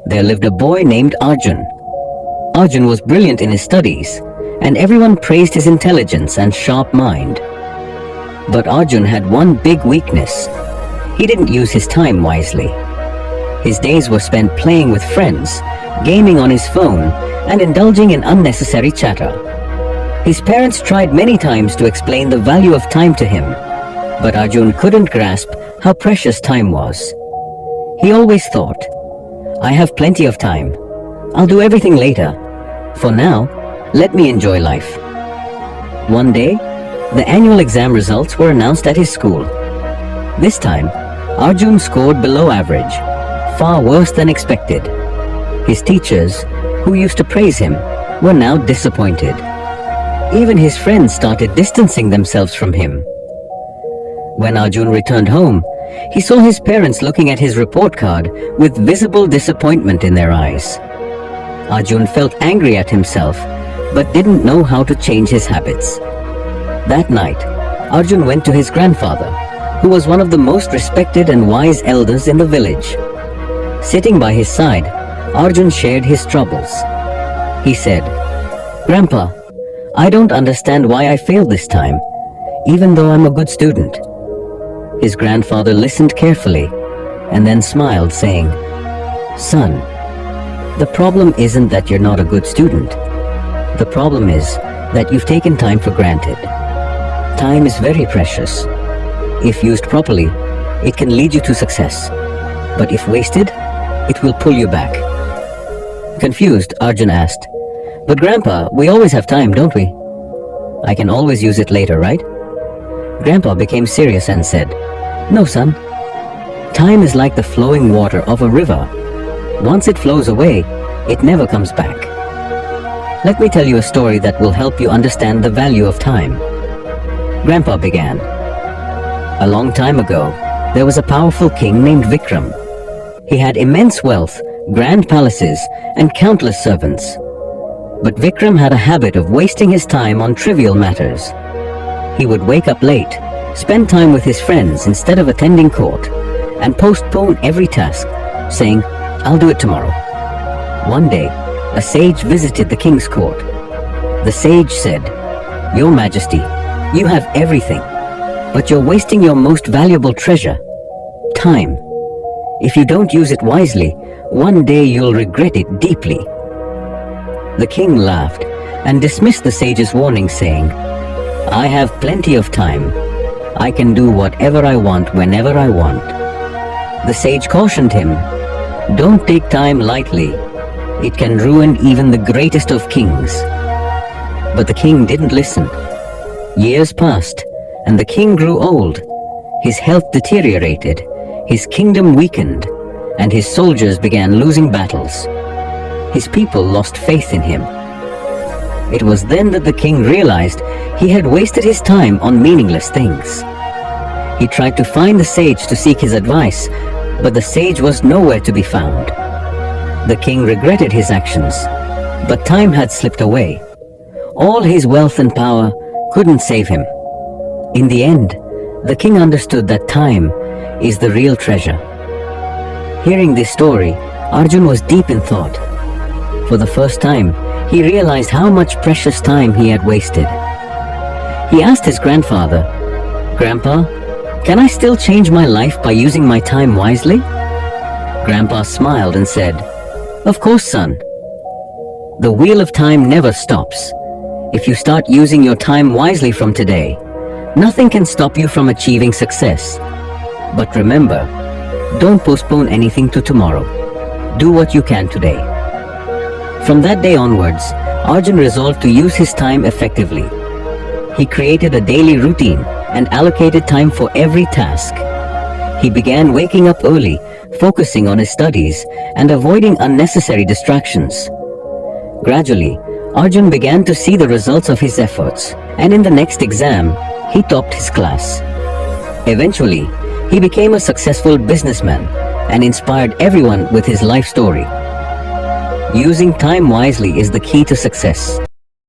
there lived a boy named Arjun. Arjun was brilliant in his studies, and everyone praised his intelligence and sharp mind. But Arjun had one big weakness. He didn't use his time wisely. His days were spent playing with friends, gaming on his phone, and indulging in unnecessary chatter. His parents tried many times to explain the value of time to him, but Arjun couldn't grasp how precious time was. He always thought, "I have plenty of time. I'll do everything later. For now, let me enjoy life." One day, the annual exam results were announced at his school. This time, Arjun scored below average, far worse than expected. His teachers, who used to praise him, were now disappointed. Even his friends started distancing themselves from him. When Arjun returned home, he saw his parents looking at his report card with visible disappointment in their eyes. Arjun felt angry at himself, but didn't know how to change his habits. That night, Arjun went to his grandfather, who was one of the most respected and wise elders in the village. Sitting by his side, Arjun shared his troubles. He said, "Grandpa, I don't understand why I failed this time, even though I'm a good student." His grandfather listened carefully and then smiled, saying, "Son, the problem isn't that you're not a good student. The problem is that you've taken time for granted. Time is very precious. If used properly, it can lead you to success. But if wasted, it will pull you back." Confused, Arjun asked, "But Grandpa, we always have time, don't we? I can always use it later, right?" Grandpa became serious and said, "No, son. Time is like the flowing water of a river. Once it flows away, it never comes back. Let me tell you a story that will help you understand the value of time." Grandpa began. A long time ago, there was a powerful king named Vikram. He had immense wealth, grand palaces, and countless servants. But Vikram had a habit of wasting his time on trivial matters. He would wake up late, spend time with his friends instead of attending court, and postpone every task, saying, "I'll do it tomorrow." One day, a sage visited the king's court. The sage said, "Your Majesty, you have everything, but you're wasting your most valuable treasure, time. If you don't use it wisely, one day you'll regret it deeply." The king laughed and dismissed the sage's warning, saying, "I have plenty of time. I can do whatever I want whenever I want." The sage cautioned him, "Don't take time lightly. It can ruin even the greatest of kings." But the king didn't listen. Years passed, and the king grew old. His health deteriorated, his kingdom weakened, and his soldiers began losing battles. His people lost faith in him. It was then that the king realized he had wasted his time on meaningless things. He tried to find the sage to seek his advice, but the sage was nowhere to be found. The king regretted his actions, but time had slipped away. All his wealth and power couldn't save him. In the end, the king understood that time is the real treasure. Hearing this story, Arjun was deep in thought. For the first time, he realized how much precious time he had wasted. He asked his grandfather, "Grandpa, can I still change my life by using my time wisely?" Grandpa smiled and said, "Of course, son. The wheel of time never stops. If you start using your time wisely from today, nothing can stop you from achieving success. But remember, don't postpone anything to tomorrow. Do what you can today." From that day onwards, Arjun resolved to use his time effectively. He created a daily routine and allocated time for every task. He began waking up early, focusing on his studies, and avoiding unnecessary distractions. Gradually, Arjun began to see the results of his efforts, and in the next exam, he topped his class. Eventually, he became a successful businessman and inspired everyone with his life story. Using time wisely is the key to success.